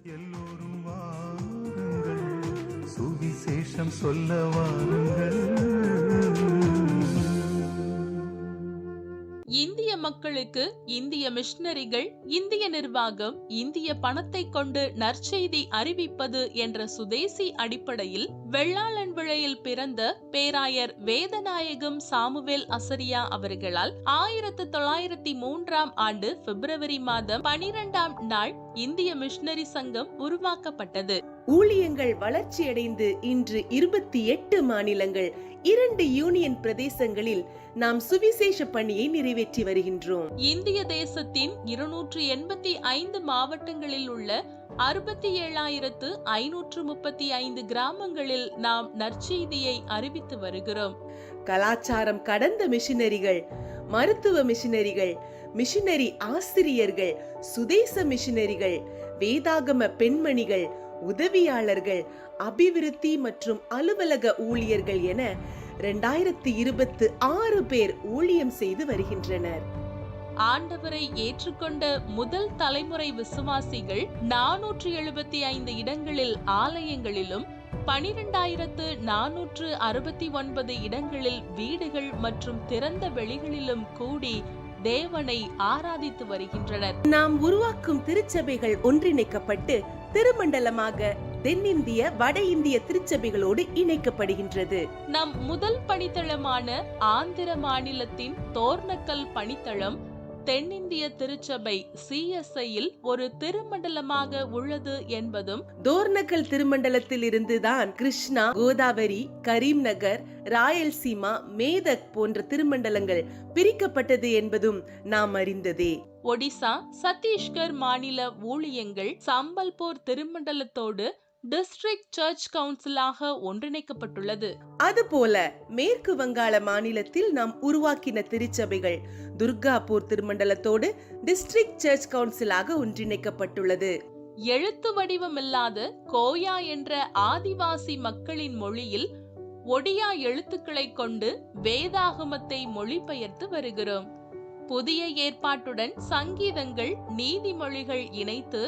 எல்லோரும் வாருங்கள், சுவிசேஷம் சொல்ல வாருங்கள். இந்திய மக்களுக்கு இந்திய மிஷனரிகள், இந்திய நிர்வாகம், இந்திய பணத்தை கொண்டு நற்செய்தி அறிவிப்பது என்ற சுதேசி அடிப்படையில் வெள்ளாளன் விளையில் பிறந்த பேராயர் வேதநாயகம் சாமுவேல் அசரியா அவர்களால் 1903 ஆண்டு பிப்ரவரி மாதம் 12ஆம் நாள் இந்திய மிஷனரி சங்கம் உருவாக்கப்பட்டது. ஊழியங்கள் வளர்ச்சியடைந்து இன்று 28 மாநிலங்கள், 2 யூனியன் பிரதேசங்களில் நாம் சுவிசேஷ பணியை நிறைவேற்றி வருகின்றோம். இந்திய தேசத்தின் 285 மாவட்டங்களில் உள்ள 67,535 கிராமங்களில் நாம் நற்செய்தியை அறிவித்து வருகிறோம். கலாச்சாரம் கடந்த மிஷனரிகள், மருத்துவ மிஷனரிகள், மிஷனரி ஆசிரியர்கள், சுதேச மிஷனரிகள், வேதாகம பெண்மணிகள், உதவியாளர்கள், அபிவிருத்தி மற்றும் அலுவலக ஊழியர்கள் என 2026 பேர் ஊழியம் செய்து வருகின்றனர். ஆண்டவரை ஏற்றுக்கொண்ட முதல் தலைமுறை விசுவாசிகள் 475 இடங்களில் ஆலயங்களிலும் 12,469 இடங்களில் வீடுகள் மற்றும் திறந்த வெளிகளிலும் கூடி தேவனை ஆராதித்து வருகின்றனர். நாம் உருவாக்கும் திருச்சபைகள் ஒன்றிணைக்கப்பட்டு திருமண்டலமாக தென்னிந்திய வட இந்திய திருச்சபைகளோடு இணைக்கப்படுகின்றது. நம் முதல் பணித்தளமான ஆந்திர மாநிலத்தின் தோர்னக்கல் பணித்தளம் தென்னிந்திய திருச்சபை CSIயில் ஒரு திருமண்டலமாக உள்ளது என்பதும், தோர்னக்கல் திருமண்டலத்தில் இருந்துதான் கிருஷ்ணா, கோதாவரி, கரீம்நகர், ராயல்சீமா, மேதக் போன்ற திருமண்டலங்கள் பிரிக்கப்பட்டது என்பதும் நாம் அறிந்ததே. ஒடிசா, சத்தீஸ்கர் மாநில ஊழியங்கள் சம்பல்பூர் திருமண்டலத்தோடு டிஸ்ட்ரிக்ட் சர்ச் கவுன்சிலாக ஒன்றிணைக்கப்பட்டுள்ளது. அதுபோல மேற்கு வங்காள மாநிலத்தில் நாம் உருவாக்கின திருச்சபைகள் துர்காபூர் திருமண்டலத்தோடு டிஸ்ட்ரிக்ட் சர்ச் கவுன்சிலாக ஒன்றிணைக்கப்பட்டுள்ளது. எழுத்து வடிவமில்லாத கோயா என்ற ஆதிவாசி மக்களின் மொழியில் ஒடியா எழுத்துக்களை கொண்டு வேதாகமத்தை மொழிபெயர்த்து வருகிறோம். புதிய ஏற்பாட்டுடன் சங்கீதங்கள், நீதிமொழிகள் இணைத்து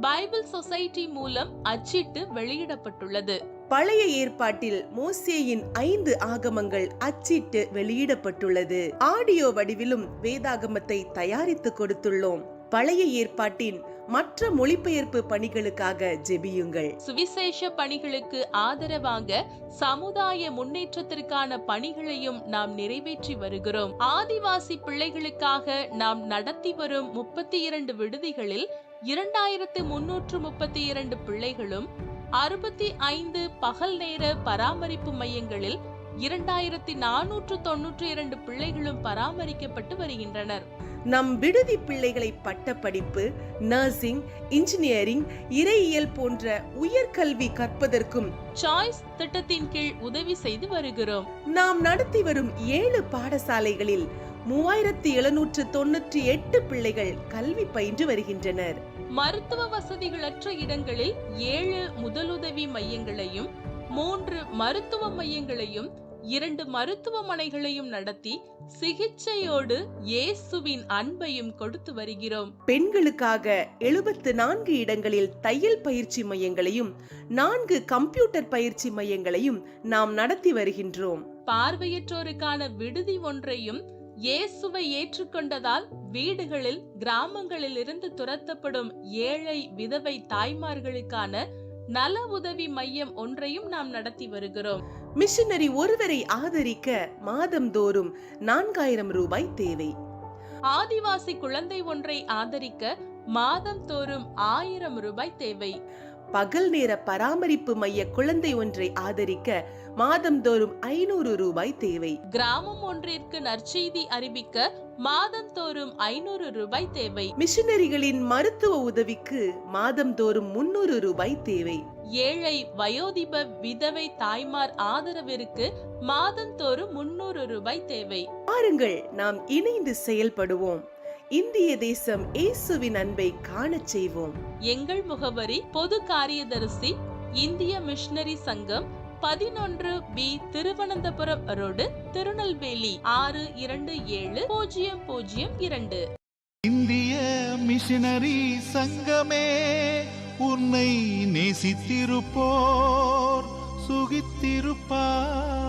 பைபிள் சொசைட்டி மூலம் அச்சிட்டு வெளியிடப்பட்டுள்ளது. பழைய ஏற்பாட்டில் மோசேயின் 5 ஆகமங்கள் அச்சிட்டு வெளியிடப்பட்டுள்ளது. ஆடியோ வடிவிலும் வேதாகமத்தை தயாரித்து கொடுத்துள்ளோம். பழைய ஏற்பாட்டின் மற்ற மொழிபெயர்ப்பு பணிகளுக்காக ஜெபியுங்கள். சுவிசேஷ பணிகளுக்கு ஆதரவாக சமுதாய முன்னேற்றத்திற்கான பணிகளையும் நாம் நிறைவேற்றி வருகிறோம். ஆதிவாசி பிள்ளைகளுக்காக நாம் நடத்தி வரும் 32 விடுதிகளில் 2,332 பிள்ளைகளும், 65 பகல் நேர பராமரிப்பு மையங்களில் 2,492 பிள்ளைகளும் பராமரிக்கப்பட்டு வருகின்றனர். நம் விடுதி பிள்ளைகளை பட்டப்படிப்பு, நர்சிங், இன்ஜினியரிங், இறையியல் போன்ற உயர்கல்வி கற்பதற்கும் சாய்ஸ் திட்டத்தின் கீழ் உதவி செய்து வருகிறோம். நாம் நடத்தி வரும் 7 பாடசாலைகளில் 3,798 பிள்ளைகள் கல்வி பயின்று வருகின்றனர். மருத்துவ வசதிகளற்ற இடங்களில் 7 முதலுதவி மையங்களையும், 3 மருத்துவ மையங்களையும், 2 மருத்துவமனைகளையும் நடத்தி சிகிச்சையோடு இயேசுவின் அன்பையும் கொடுத்து வருகிறோம். பெண்களுக்காக 74 இடங்களில் தையல் பயிற்சி மையங்களையும் 4 கம்ப்யூட்டர் பயிற்சி மையங்களையும் நாம் நடத்தி வருகின்றோம். பார்வையற்றோருக்கான விடுதி ஒன்றையும், இயேசுவை ஏற்றுக்கொண்டதால் வீடுகளில், கிராமங்களில் இருந்து துரத்தப்படும் ஏழை விதவை தாய்மார்களுக்கான நல உதவி மையம் ஒன்றையும் நாம் நடத்தி வருகிறோம். மிஷனரி ஒருவரை ஆதரிக்க மாதந்தோறும் 4,000 ரூபாய் தேவை. ஆதிவாசி குழந்தை ஒன்றை ஆதரிக்க மாதந்தோறும் 1,000 ரூபாய் தேவை. பகல் நேர பராமரிப்பு மைய குழந்தை ஒன்றை ஆதரிக்க மாதந்தோறும் 500 ரூபாய் தேவை. கிராமம் ஒன்றிற்கு நற்செய்தி அறிவிக்க மாதந்தோறும் 500 ரூபாய் தேவை. மிஷனரிகளின் மருத்துவ உதவிக்கு மாதந்தோறும் 300 ரூபாய் தேவை. ஏழை வயோதிப விதவை தாய்மார் ஆதரவிற்கு மாதந்தோறும் 300 ரூபாய் தேவை. பாருங்கள், நாம் இணைந்து செயல்படுவோம். இந்திய தேசம் இயேசுவின் அன்பை காணச் செய்வோம். எங்கள் முகவரி: பொது காரியதரிசி, இந்திய மிஷனரி சங்கம், 11B திருவனந்தபுரம் ரோடு, திருநெல்வேலி 627002. இந்திய மிஷனரி சங்கமே உன்னை நேசித்திருப்போர் சுகித்திருப்பார்.